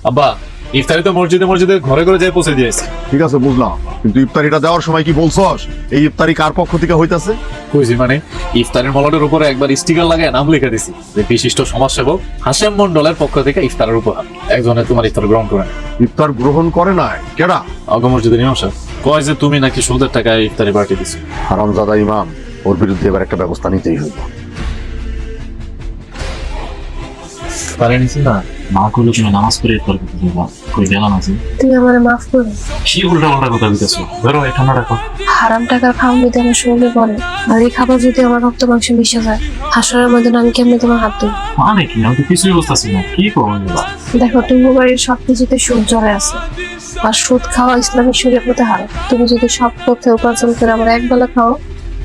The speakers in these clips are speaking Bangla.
আব্বা ইফতারি তো মসজিদে মসজিদে ঘরে ঘরে যেয়ে পৌঁছে দিয়েছে। ঠিক আছে বুঝলাম, কিন্তু ইফতারিটা দেওয়ার সময় কি বলছস এই ইফতারি কার পক্ষ থেকে হইতাছে? কইছি মানে ইফতারের মলটের উপরে একবার স্টিকার লাগায় নাম লিখে দিছি যে বিশিষ্ট সমাজসেবক হাশেম মন্ডলের পক্ষ থেকে ইফতারের উপহার। একজনে তোমার ইফতার গ্রহণ করে না। ইফতার গ্রহণ করে নাই কেডা? অগ মসজিদের ইমাম সাহেব কয় যে তুমি নাকি সুদের টাকায় ইফতারি পার্টি দিছো। হারামজাদা ইমাম, ওর বিরুদ্ধে এবার একটা ব্যবস্থা নিতেই হইব। পারে নিছি না মা কইলো তুমি নামাজ পড়ে ইফতার করতে যাবা, কই গেলাম আছে। তুমি আমার মাফ করো। কি উল্টা পাল্টা কথা বলতেছো? ধরো এই ঠান্ডা রাখো। হারাম টাকার খাওয়া যদি আমার শরীরে পড়ে আর এই খাবার যদি আমার রক্ত মাংসে মিশে যায়, হাসরের মধ্যে আমি কেমনে তোমার হাত ধরি? মানে কি আমি তো কিছুই বুঝতেছি না, কি করবো? দেখো তুমি বাড়ির সবকিছুতে সুদ জড়ে আছে, আর সুদ খাওয়া ইসলামিক শরীয়ত মতে হারাম। তুমি যদি সব পথে উপার্জন করে আমার একবেলা খাও,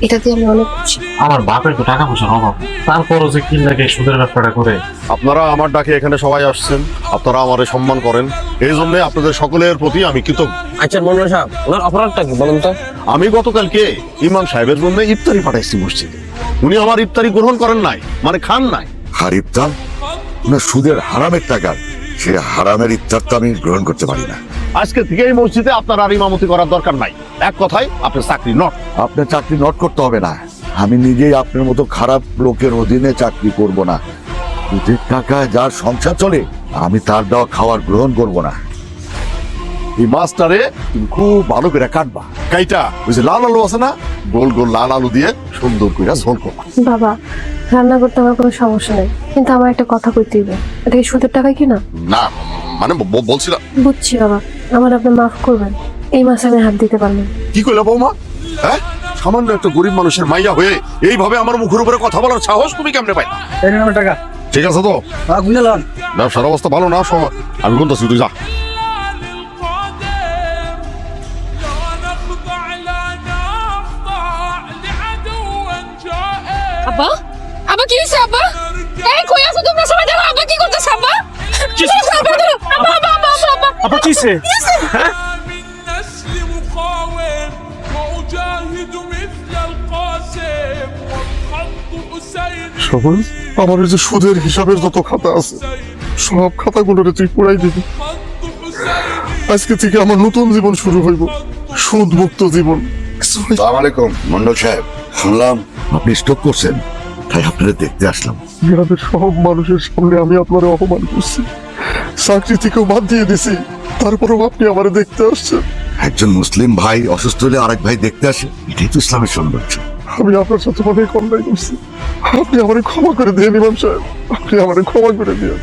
এটা দিয়ে আমি অনেক খুশি। আমার বাপের তো টাকা পয়সার অভাব, তারপরও যে কি লাগে সুদের ব্যবসাটা করে। আপনারা আমার ডাকে এখানে সবাই আসছেন, আপনারা আমারে সম্মান করেন, এই জন্য আপনাদের সকলের প্রতি আমি কৃতজ্ঞ। আচ্ছা মন্ডল সাহেব, ওনার অপরাধটা কি বলুন তো? আমি গতকালকে ইমাম সাহেবের জন্য ইফতারি পাঠাইছি মসজিদে, উনি আমার ইফতারি গ্রহণ করেন নাই, মানে খান নাই। আর ইফতার না সুদের হারামের টাকা, সে হারামের ইফতার তো আমি গ্রহণ করতে পারি না। আজকে থেকে এই মসজিদে আপনার আর ইমামতি করার দরকার নাই। এক কথায় আপনার চাকরি নট। আপনার চাকরি নোট করতে হবে না, আমি নিজেই আপনার মতো খারাপ লোকের অধীনে চাকরি করব না। সুদের টাকায় যার সংসার চলে, আমি তার দেওয়া খাবার গ্রহণ করব না। এই মাছটারে তুমি খুব ভালো করে কাটবা, কাইটা ওই যে লাল আলু আছে না, গোল গোল লাল আলু দিয়ে সুন্দর করে ঝোল করবা। বাবা, রান্না করতে আমার কোনো সমস্যা নেই, কিন্তু আমার একটা কথা কইতে হবে। এটা কি সুদের টাকা কি না? না মানে বলছিলাম। বুঝছি বাবা, আমার আপনি মাফ করবেন। এই মাসে আমি হাত দিতে পারলাম। কি কইলা বৌমা? হ্যাঁ, সামান্য একটা গরিব মানুষের মাইয়া হয়ে এইভাবে আমার মুখের উপরে কথা বলার সাহস তুমি কেমনে পাই? টাকা ঠিক আছে তো, বুঝলাম। ব্যবসার অবস্থা ভালো না, সময় আমি বলতেছি তুই যা। আব্বা, আব্বা কি হইছে আব্বা? এই কই আছো তোমরা সবাই? দেখো আব্বা কি করতেছে আব্বা? কি হইছে আব্বা? আব্বা আব্বা আব্বা আব্বা আব্বা কি হইছে? হ্যাঁ النسل مقاوم وأجاهد مثل القاسم والخط أسير সবাই আমার এই যে সুদের হিসাবের যত খাতা আছে সব খাতাগুলোরে তুই পুরাই দিবি। আজকে থেকে আমার নতুন জীবন শুরু হইব, সুদ মুক্ত জীবন। আসসালামু আলাইকুম মন্ডল সাহেব, শুনলাম আপনি স্টক করছেন, তাই আপনাদের দেখতে আসলাম। গ্রামের সব মানুষের সামনে আমি আপনার অপমান করছি, চাকরি থেকেও বাদ দিয়ে দিছি, তারপরেও আপনি আমারে দেখতে আসছেন। একজন মুসলিম ভাই অসুস্থ হলে আরেক ভাই দেখতে আসে, এটাই তো ইসলামের সৌন্দর্য। আমি আপনার সাথে অনেক অন্যায় করছি, আপনি আমারে ক্ষমা করে দিন ইমাম সাহেব, আপনি আমারে ক্ষমা করে দিন।